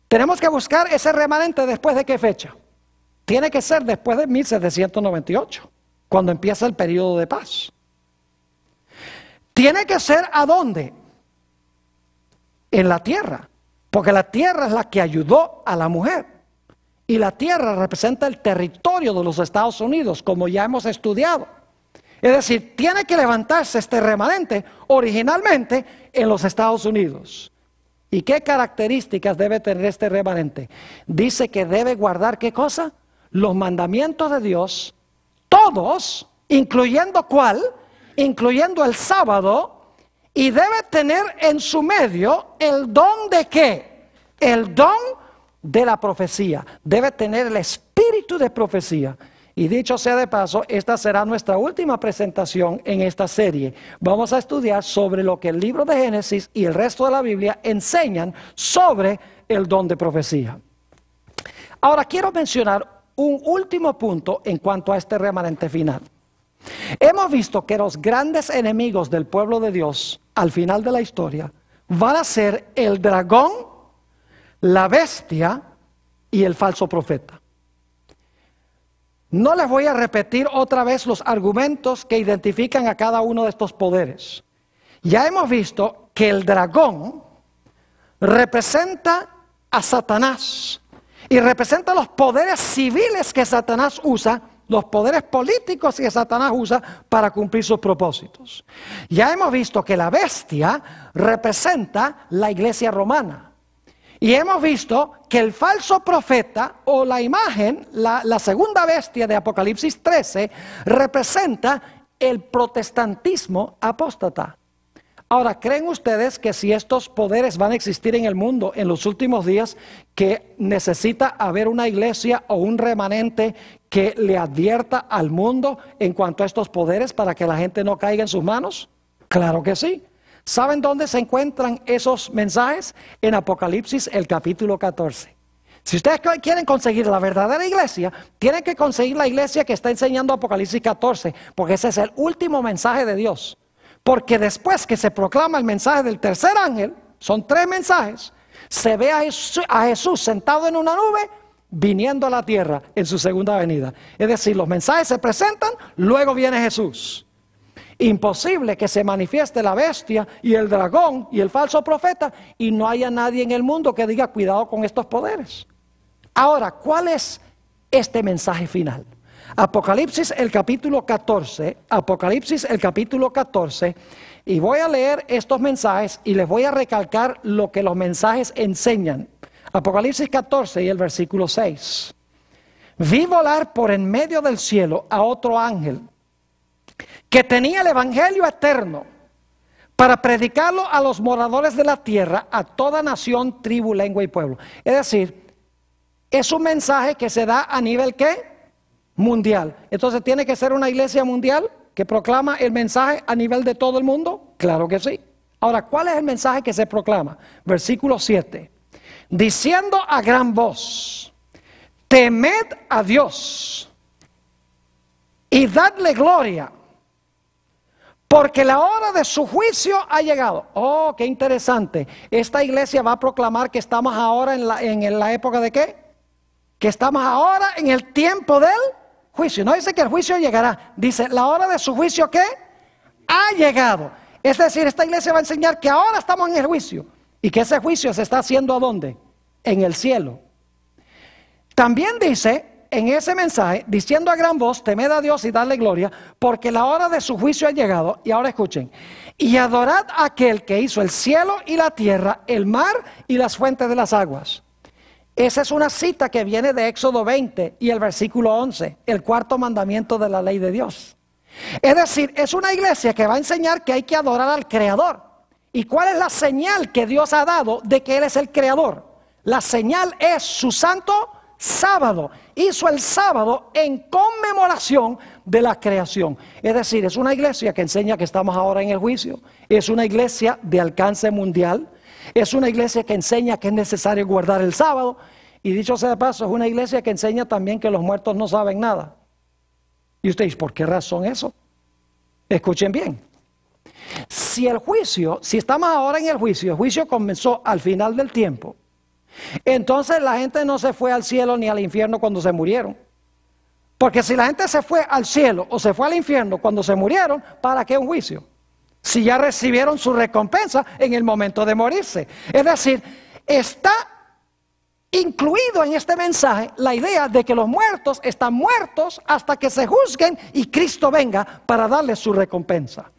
Tenemos que buscar ese remanente después de qué fecha. Tiene que ser después de 1798, cuando empieza el periodo de paz. Tiene que ser ¿a dónde? En la tierra, porque la tierra es la que ayudó a la mujer. Y la tierra representa el territorio de los Estados Unidos, como ya hemos estudiado. Es decir, tiene que levantarse este remanente originalmente en los Estados Unidos. ¿Y qué características debe tener este remanente? Dice que debe guardar ¿qué cosa? Los mandamientos de Dios, todos, incluyendo ¿cuál? Incluyendo el sábado, y debe tener en su medio el don de ¿qué? El don de la profecía. Debe tener el espíritu de profecía. Y dicho sea de paso, esta será nuestra última presentación en esta serie. Vamos a estudiar sobre lo que el libro de Génesis y el resto de la Biblia enseñan sobre el don de profecía. Ahora quiero mencionar un último punto en cuanto a este remanente final. Hemos visto que los grandes enemigos del pueblo de Dios al final de la historia van a ser el dragón, la bestia y el falso profeta. No les voy a repetir otra vez los argumentos que identifican a cada uno de estos poderes. Ya hemos visto que el dragón representa a Satanás y representa los poderes civiles que Satanás usa, los poderes políticos que Satanás usa para cumplir sus propósitos. Ya hemos visto que la bestia representa la iglesia romana. Y hemos visto que el falso profeta o la imagen, la segunda bestia de Apocalipsis 13, representa el protestantismo apóstata. Ahora, ¿creen ustedes que si estos poderes van a existir en el mundo en los últimos días, que necesita haber una iglesia o un remanente que le advierta al mundo en cuanto a estos poderes para que la gente no caiga en sus manos? Claro que sí. ¿Saben dónde se encuentran esos mensajes? En Apocalipsis, el capítulo 14. Si ustedes quieren conseguir la verdadera iglesia, tienen que conseguir la iglesia que está enseñando Apocalipsis 14, porque ese es el último mensaje de Dios. Porque después que se proclama el mensaje del tercer ángel, son 3 mensajes, se ve a Jesús sentado en una nube, viniendo a la tierra en su segunda venida. Es decir, los mensajes se presentan, luego viene Jesús. Imposible que se manifieste la bestia y el dragón y el falso profeta y no haya nadie en el mundo que diga cuidado con estos poderes. Ahora, ¿cuál es este mensaje final? Apocalipsis el capítulo 14, Apocalipsis el capítulo 14, y voy a leer estos mensajes y les voy a recalcar lo que los mensajes enseñan. Apocalipsis 14 y el versículo 6. Vi volar por en medio del cielo a otro ángel que tenía el evangelio eterno para predicarlo a los moradores de la tierra, a toda nación, tribu, lengua y pueblo. Es decir, es un mensaje que se da a nivel ¿qué? Mundial. Entonces, ¿tiene que ser una iglesia mundial que proclama el mensaje a nivel de todo el mundo? Claro que sí. Ahora, ¿cuál es el mensaje que se proclama? Versículo 7. Diciendo a gran voz, temed a Dios y dadle gloria, porque la hora de su juicio ha llegado. Oh, qué interesante. Esta iglesia va a proclamar que estamos ahora en la época de ¿qué? Que estamos ahora en el tiempo del juicio. No dice que el juicio llegará, dice la hora de su juicio ¿qué? Ha llegado. Es decir, esta iglesia va a enseñar que ahora estamos en el juicio y que ese juicio se está haciendo ¿a dónde? En el cielo. También dice en ese mensaje, diciendo a gran voz, temed a Dios y dadle gloria, porque la hora de su juicio ha llegado. Y ahora escuchen, y adorad a aquel que hizo el cielo y la tierra, el mar y las fuentes de las aguas. Esa es una cita que viene de Éxodo 20 y el versículo 11, el cuarto mandamiento de la ley de Dios. Es decir, es una iglesia que va a enseñar que hay que adorar al Creador. ¿Y cuál es la señal que Dios ha dado de que Él es el Creador? La señal es su santo sábado. Hizo el sábado en conmemoración de la creación. Es decir, es una iglesia que enseña que estamos ahora en el juicio. Es una iglesia de alcance mundial. Es una iglesia que enseña que es necesario guardar el sábado. Y dicho sea de paso, es una iglesia que enseña también que los muertos no saben nada. Y ustedes, ¿por qué razón eso? Escuchen bien. Si estamos ahora en el juicio comenzó al final del tiempo, entonces la gente no se fue al cielo ni al infierno cuando se murieron. Porque si la gente se fue al cielo o se fue al infierno cuando se murieron, ¿para qué un juicio? Si ya recibieron su recompensa en el momento de morirse. Es decir, está incluido en este mensaje la idea de que los muertos están muertos hasta que se juzguen y Cristo venga para darles su recompensa.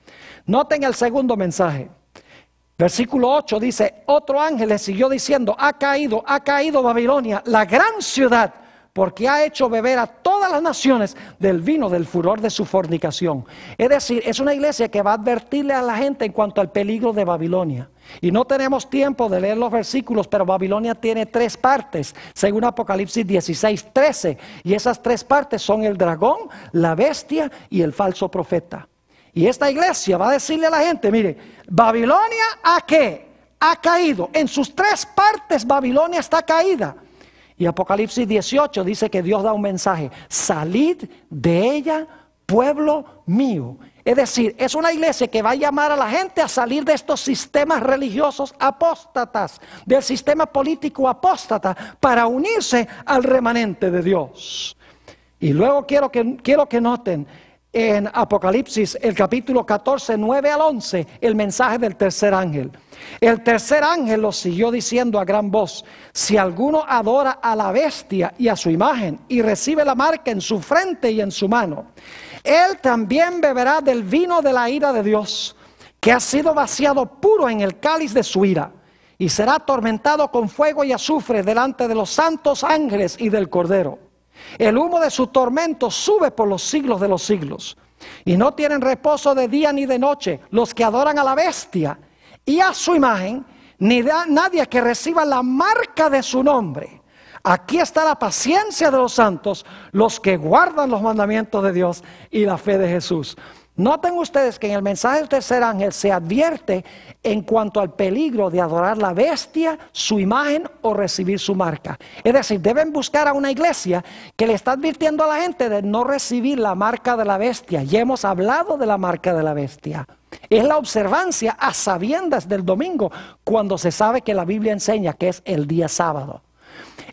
Noten el segundo mensaje. Versículo 8 dice, otro ángel le siguió diciendo, ha caído Babilonia, la gran ciudad, porque ha hecho beber a todas las naciones del vino del furor de su fornicación. Es decir, es una iglesia que va a advertirle a la gente en cuanto al peligro de Babilonia. Y no tenemos tiempo de leer los versículos, pero Babilonia tiene 3 partes, según Apocalipsis 16:13. Y esas 3 partes son el dragón, la bestia y el falso profeta. Y esta iglesia va a decirle a la gente, mire, Babilonia ¿a qué? Ha caído. En sus 3 partes Babilonia está caída. Y Apocalipsis 18 dice que Dios da un mensaje, salid de ella, pueblo mío. Es decir, es una iglesia que va a llamar a la gente a salir de estos sistemas religiosos apóstatas, del sistema político apóstata, para unirse al remanente de Dios. Y luego quiero que noten en Apocalipsis, el capítulo 14, 9 al 11, el mensaje del tercer ángel. El tercer ángel lo siguió diciendo a gran voz, si alguno adora a la bestia y a su imagen y recibe la marca en su frente y en su mano, él también beberá del vino de la ira de Dios, que ha sido vaciado puro en el cáliz de su ira, y será atormentado con fuego y azufre delante de los santos ángeles y del Cordero. El humo de su tormento sube por los siglos de los siglos. Y no tienen reposo de día ni de noche los que adoran a la bestia y a su imagen, ni nadie que reciba la marca de su nombre. Aquí está la paciencia de los santos, los que guardan los mandamientos de Dios y la fe de Jesús. Noten ustedes que en el mensaje del tercer ángel se advierte en cuanto al peligro de adorar la bestia, su imagen o recibir su marca. Es decir, deben buscar a una iglesia que le está advirtiendo a la gente de no recibir la marca de la bestia. Ya hemos hablado de la marca de la bestia. Es la observancia a sabiendas del domingo, cuando se sabe que la Biblia enseña que es el día sábado.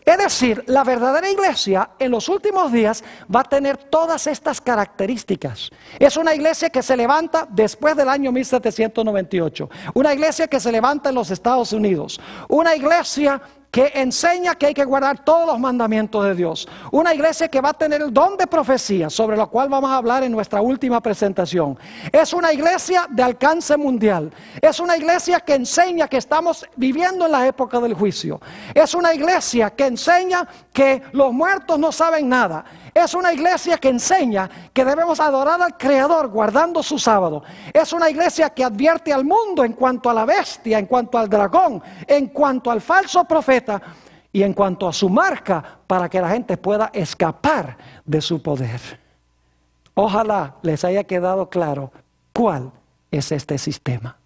Es decir, la verdadera iglesia en los últimos días va a tener todas estas características. Es una iglesia que se levanta después del año 1798. Una iglesia que se levanta en los Estados Unidos. Una iglesia que enseña que hay que guardar todos los mandamientos de Dios. Una iglesia que va a tener el don de profecía, sobre lo cual vamos a hablar en nuestra última presentación. Es una iglesia de alcance mundial. Es una iglesia que enseña que estamos viviendo en la época del juicio. Es una iglesia que enseña que los muertos no saben nada. Es una iglesia que enseña que debemos adorar al Creador guardando su sábado. Es una iglesia que advierte al mundo en cuanto a la bestia, en cuanto al dragón, en cuanto al falso profeta y en cuanto a su marca, para que la gente pueda escapar de su poder. Ojalá les haya quedado claro cuál es este sistema.